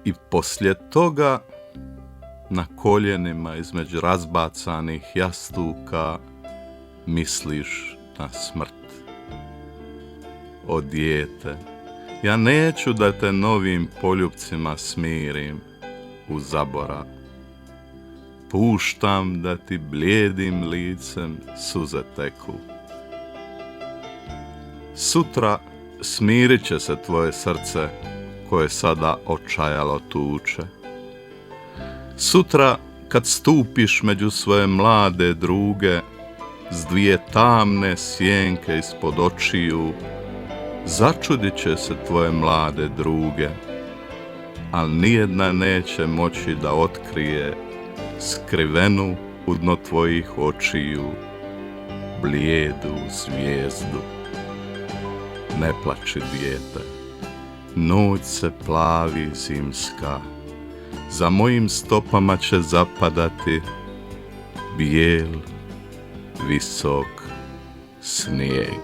I poslije toga na koljenima između razbacanih jastuka misliš na smrt. O dijete, ja neću da te novim poljupcima smirim u zaborav. Puštam da ti blijedim licem suze teku. Sutra smirit će se tvoje srce koje sada očajalo tuče. Sutra kad stupiš među svoje mlade druge s dvije tamne sjenke ispod očiju, začudit će se tvoje mlade druge, al nijedna neće moći da otkrije skrivenu u dno tvojih očiju blijedu zvijezdu. Ne plači, dijete, noć se plavi zimska, za mojim stopama će zapadati bijel, visok snijeg.